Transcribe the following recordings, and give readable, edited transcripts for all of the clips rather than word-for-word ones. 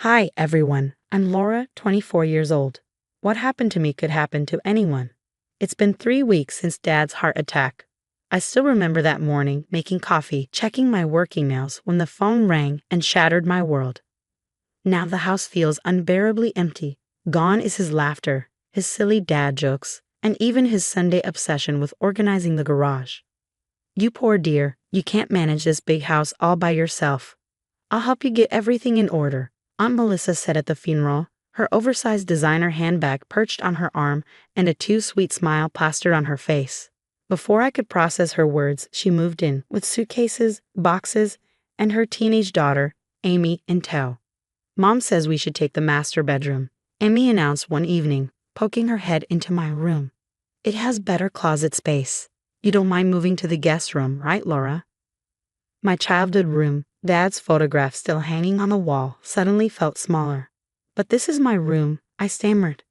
Hi, everyone. I'm Laura, 24 years old. What happened to me could happen to anyone. It's been 3 weeks since Dad's heart attack. I still remember that morning, making coffee, checking my work emails when the phone rang and shattered my world. Now the house feels unbearably empty. Gone is his laughter, his silly dad jokes, and even his Sunday obsession with organizing the garage. You poor dear, you can't manage this big house all by yourself. I'll help you get everything in order, Aunt Melissa said at the funeral, her oversized designer handbag perched on her arm and a too-sweet smile plastered on her face. Before I could process her words, she moved in, with suitcases, boxes, and her teenage daughter, Amy, in tow. Mom says we should take the master bedroom, Amy announced one evening, poking her head into my room. It has better closet space. You don't mind moving to the guest room, right, Laura? My childhood room, Dad's photograph still hanging on the wall, suddenly felt smaller. But this is my room, I stammered.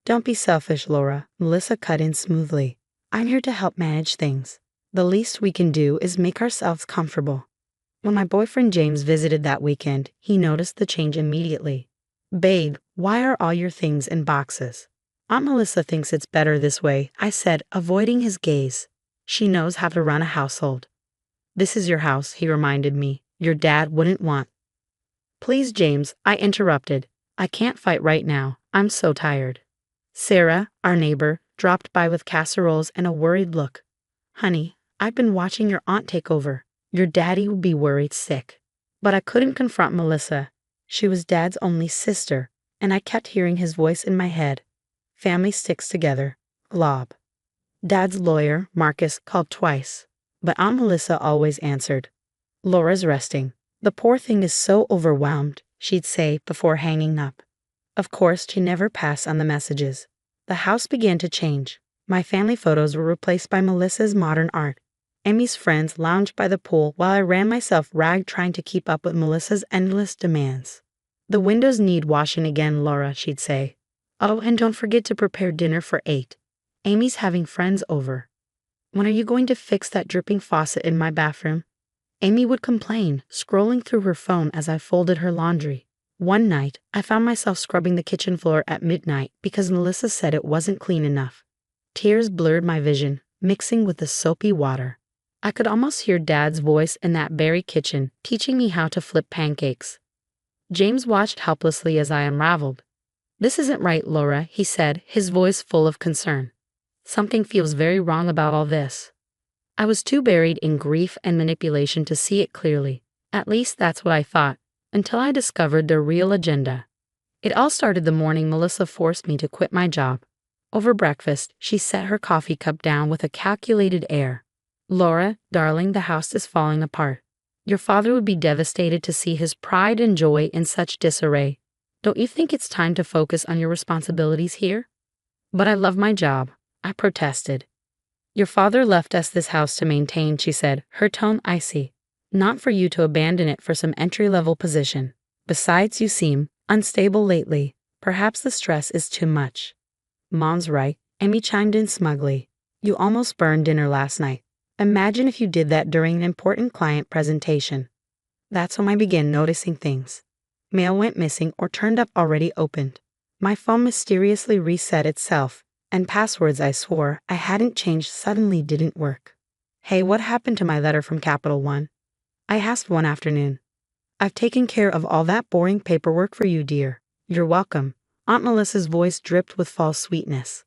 Don't be selfish, Laura, Melissa cut in smoothly. I'm here to help manage things. The least we can do is make ourselves comfortable. When my boyfriend James visited that weekend, he noticed the change immediately. Babe, why are all your things in boxes? Aunt Melissa thinks it's better this way, I said, avoiding his gaze. She knows how to run a household. This is your house, he reminded me. Your dad wouldn't want. Please, James, I interrupted. I can't fight right now. I'm so tired. Sarah, our neighbor, dropped by with casseroles and a worried look. Honey, I've been watching your aunt take over. Your daddy would be worried sick. But I couldn't confront Melissa. She was Dad's only sister, and I kept hearing his voice in my head. Family sticks together. Glob. Dad's lawyer, Marcus, called twice, but Aunt Melissa always answered. Laura's resting. The poor thing is so overwhelmed, she'd say before hanging up. Of course, she never passed on the messages. The house began to change. My family photos were replaced by Melissa's modern art. Amy's friends lounged by the pool while I ran myself ragged trying to keep up with Melissa's endless demands. The windows need washing again, Laura, she'd say. Oh, and don't forget to prepare dinner for 8. Amy's having friends over. When are you going to fix that dripping faucet in my bathroom? Amy would complain, scrolling through her phone as I folded her laundry. One night, I found myself scrubbing the kitchen floor at midnight because Melissa said it wasn't clean enough. Tears blurred my vision, mixing with the soapy water. I could almost hear Dad's voice in that very kitchen, teaching me how to flip pancakes. James watched helplessly as I unraveled. This isn't right, Laura, he said, his voice full of concern. Something feels very wrong about all this. I was too buried in grief and manipulation to see it clearly. At least that's what I thought, until I discovered the real agenda. It all started the morning Melissa forced me to quit my job. Over breakfast, she set her coffee cup down with a calculated air. Laura, darling, the house is falling apart. Your father would be devastated to see his pride and joy in such disarray. Don't you think it's time to focus on your responsibilities here? But I love my job, I protested. Your father left us this house to maintain, she said, her tone icy. Not for you to abandon it for some entry-level position. Besides, you seem unstable lately. Perhaps the stress is too much. Mom's right, Amy chimed in smugly. You almost burned dinner last night. Imagine if you did that during an important client presentation. That's when I began noticing things. Mail went missing or turned up already opened. My phone mysteriously reset itself, and passwords I swore I hadn't changed suddenly didn't work. Hey, what happened to my letter from Capital One? I asked one afternoon. I've taken care of all that boring paperwork for you, dear. You're welcome. Aunt Melissa's voice dripped with false sweetness.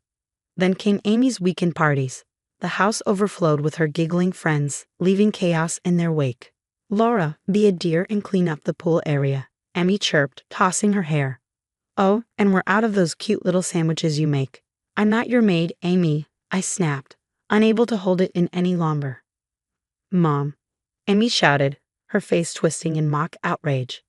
Then came Amy's weekend parties. The house overflowed with her giggling friends, leaving chaos in their wake. Laura, be a dear and clean up the pool area, Amy chirped, tossing her hair. Oh, and we're out of those cute little sandwiches you make. I'm not your maid, Amy, I snapped, unable to hold it in any longer. Mom, Amy shouted, her face twisting in mock outrage.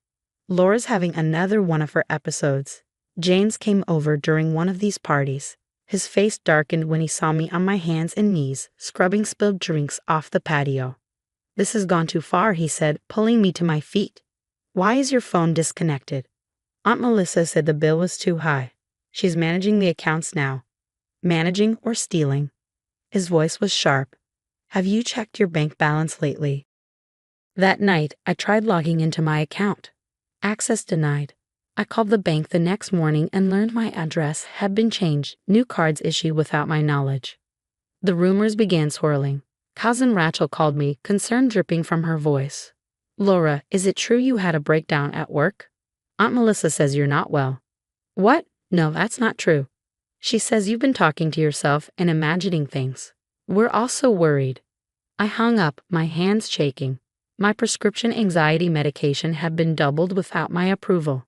Laura's having another one of her episodes. James came over during one of these parties. His face darkened when he saw me on my hands and knees, scrubbing spilled drinks off the patio. This has gone too far, he said, pulling me to my feet. Why is your phone disconnected? Aunt Melissa said the bill was too high. She's managing the accounts now. Managing or stealing? His voice was sharp. Have you checked your bank balance lately? That night, I tried logging into my account. Access denied. I called the bank the next morning and learned my address had been changed, new cards issued without my knowledge. The rumors began swirling. Cousin Rachel called me, concern dripping from her voice. Laura, is it true you had a breakdown at work? Aunt Melissa says you're not well. What? No, that's not true. She says you've been talking to yourself and imagining things. We're all so worried. I hung up, my hands shaking. My prescription anxiety medication had been doubled without my approval.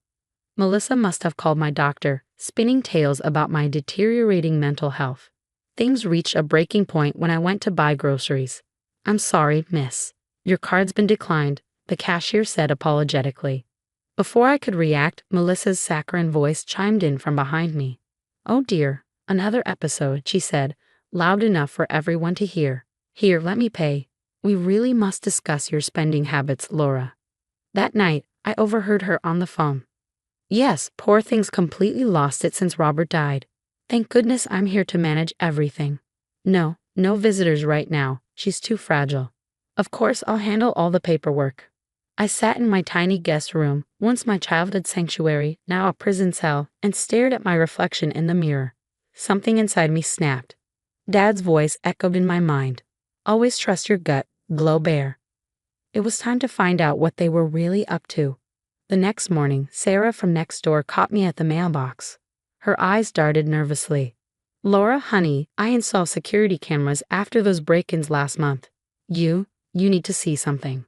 Melissa must have called my doctor, spinning tales about my deteriorating mental health. Things reached a breaking point when I went to buy groceries. I'm sorry, miss. Your card's been declined, the cashier said apologetically. Before I could react, Melissa's saccharine voice chimed in from behind me. Oh dear, another episode, she said, loud enough for everyone to hear. Here, let me pay. We really must discuss your spending habits, Laura. That night, I overheard her on the phone. Yes, poor thing's completely lost it since Robert died. Thank goodness I'm here to manage everything. No visitors right now. She's too fragile. Of course, I'll handle all the paperwork. I sat in my tiny guest room, once my childhood sanctuary, now a prison cell, and stared at my reflection in the mirror. Something inside me snapped. Dad's voice echoed in my mind. Always trust your gut, glow bear. It was time to find out what they were really up to. The next morning, Sarah from next door caught me at the mailbox. Her eyes darted nervously. Laura, honey, I installed security cameras after those break-ins last month. You need to see something.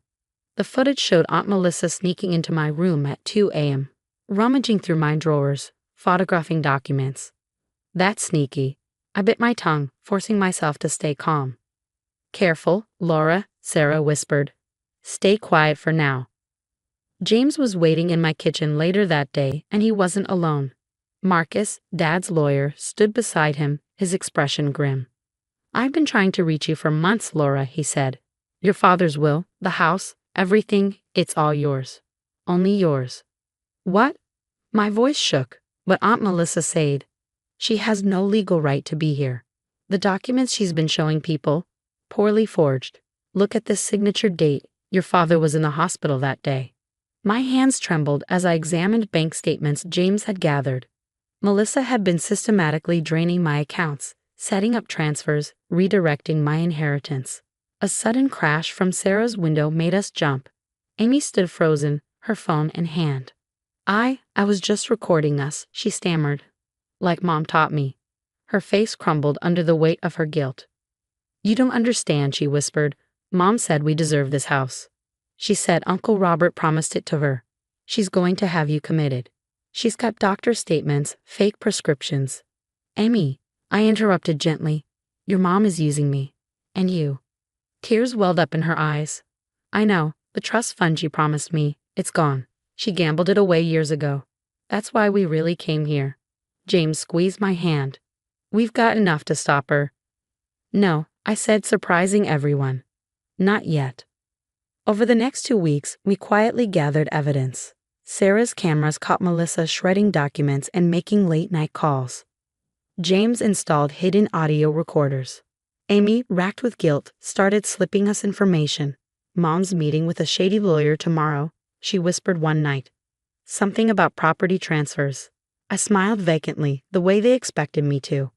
The footage showed Aunt Melissa sneaking into my room at 2 a.m., rummaging through my drawers, photographing documents. That's sneaky. I bit my tongue, forcing myself to stay calm. Careful, Laura, Sarah whispered. Stay quiet for now. James was waiting in my kitchen later that day, and he wasn't alone. Marcus, Dad's lawyer, stood beside him, his expression grim. I've been trying to reach you for months, Laura, he said. Your father's will, the house, everything, it's all yours. Only yours. What? My voice shook, but Aunt Melissa said, she has no legal right to be here. The documents she's been showing people, poorly forged. Look at this signature date. Your father was in the hospital that day. My hands trembled as I examined bank statements James had gathered. Melissa had been systematically draining my accounts, setting up transfers, redirecting my inheritance. A sudden crash from Sarah's window made us jump. Amy stood frozen, her phone in hand. I was just recording us, she stammered. Like Mom taught me. Her face crumbled under the weight of her guilt. You don't understand, she whispered. Mom said we deserve this house. She said Uncle Robert promised it to her. She's going to have you committed. She's got doctor statements, fake prescriptions. Amy, I interrupted gently. Your mom is using me. And you. Tears welled up in her eyes. I know, the trust fund she promised me, it's gone. She gambled it away years ago. That's why we really came here. James squeezed my hand. We've got enough to stop her. No, I said, surprising everyone. Not yet. Over the next 2 weeks, we quietly gathered evidence. Sarah's cameras caught Melissa shredding documents and making late-night calls. James installed hidden audio recorders. Amy, racked with guilt, started slipping us information. Mom's meeting with a shady lawyer tomorrow, she whispered one night. Something about property transfers. I smiled vacantly, the way they expected me to.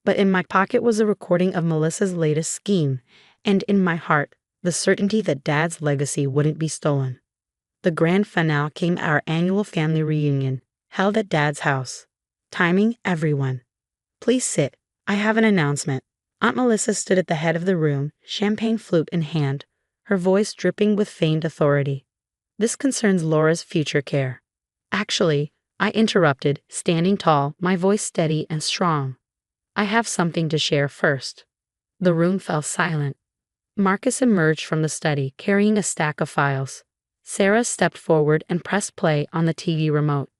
But in my pocket was a recording of Melissa's latest scheme, and in my heart, the certainty that Dad's legacy wouldn't be stolen. The grand finale came our annual family reunion, held at Dad's house. Timing, everyone. Please sit. I have an announcement. Aunt Melissa stood at the head of the room, champagne flute in hand, her voice dripping with feigned authority. This concerns Laura's future care. Actually, I interrupted, standing tall, my voice steady and strong. I have something to share first. The room fell silent. Marcus emerged from the study, carrying a stack of files. Sarah stepped forward and pressed play on the TV remote.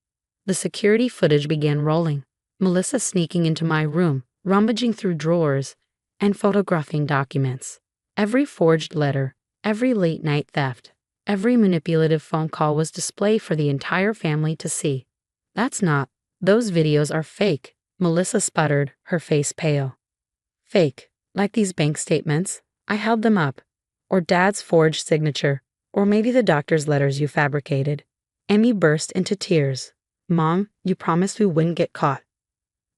The security footage began rolling. Melissa sneaking into my room, rummaging through drawers, and photographing documents. Every forged letter, every late-night theft, every manipulative phone call was displayed for the entire family to see. That's not. Those videos are fake, Melissa sputtered, her face pale. Fake, like these bank statements. I held them up. Or Dad's forged signature. Or maybe the doctor's letters you fabricated. Amy burst into tears. Mom, you promised we wouldn't get caught.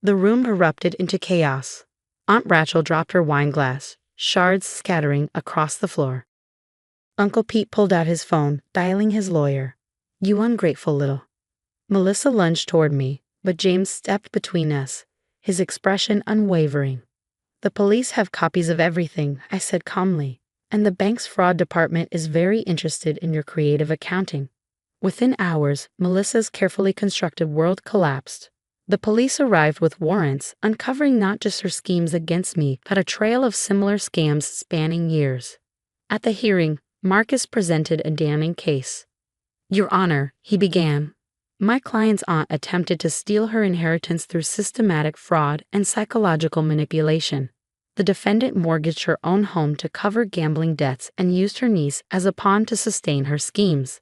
The room erupted into chaos. Aunt Rachel dropped her wine glass, shards scattering across the floor. Uncle Pete pulled out his phone, dialing his lawyer. You ungrateful little. Melissa lunged toward me, but James stepped between us, his expression unwavering. The police have copies of everything, I said calmly, and the bank's fraud department is very interested in your creative accounting. Within hours, Melissa's carefully constructed world collapsed. The police arrived with warrants, uncovering not just her schemes against me, but a trail of similar scams spanning years. At the hearing, Marcus presented a damning case. Your Honor, he began. My client's aunt attempted to steal her inheritance through systematic fraud and psychological manipulation. The defendant mortgaged her own home to cover gambling debts and used her niece as a pawn to sustain her schemes.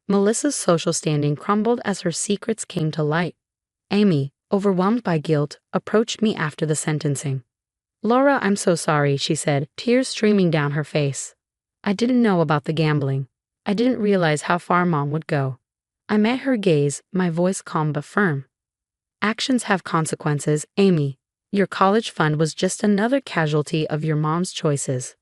Melissa's social standing crumbled as her secrets came to light. Amy, overwhelmed by guilt, approached me after the sentencing. Laura, I'm so sorry, she said, tears streaming down her face. I didn't know about the gambling. I didn't realize how far Mom would go. I met her gaze, my voice calm but firm. Actions have consequences, Amy. Your college fund was just another casualty of your mom's choices.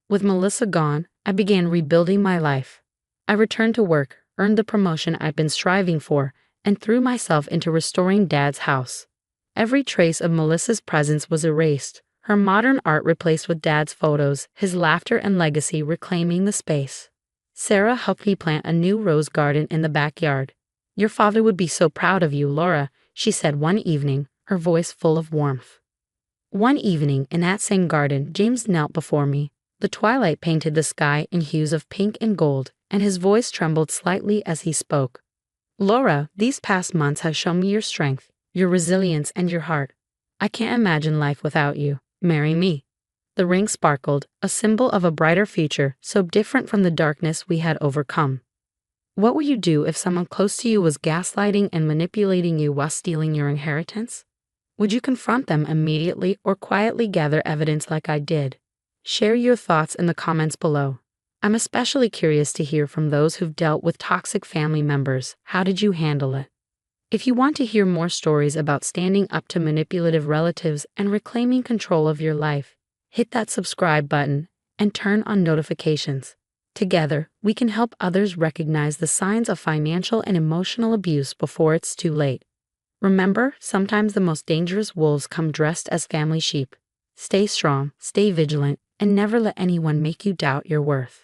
With Melissa gone, I began rebuilding my life. I returned to work, earned the promotion I'd been striving for, and threw myself into restoring Dad's house. Every trace of Melissa's presence was erased, her modern art replaced with Dad's photos, his laughter and legacy reclaiming the space. Sarah helped me plant a new rose garden in the backyard. Your father would be so proud of you, Laura, she said one evening, her voice full of warmth. One evening, in that same garden, James knelt before me. The twilight painted the sky in hues of pink and gold, and his voice trembled slightly as he spoke. Laura, these past months have shown me your strength, your resilience, and your heart. I can't imagine life without you. Marry me. The ring sparkled, a symbol of a brighter future, so different from the darkness we had overcome. What would you do if someone close to you was gaslighting and manipulating you while stealing your inheritance? Would you confront them immediately or quietly gather evidence like I did? Share your thoughts in the comments below. I'm especially curious to hear from those who've dealt with toxic family members. How did you handle it? If you want to hear more stories about standing up to manipulative relatives and reclaiming control of your life, hit that subscribe button and turn on notifications. Together, we can help others recognize the signs of financial and emotional abuse before it's too late. Remember, sometimes the most dangerous wolves come dressed as family sheep. Stay strong, stay vigilant, and never let anyone make you doubt your worth.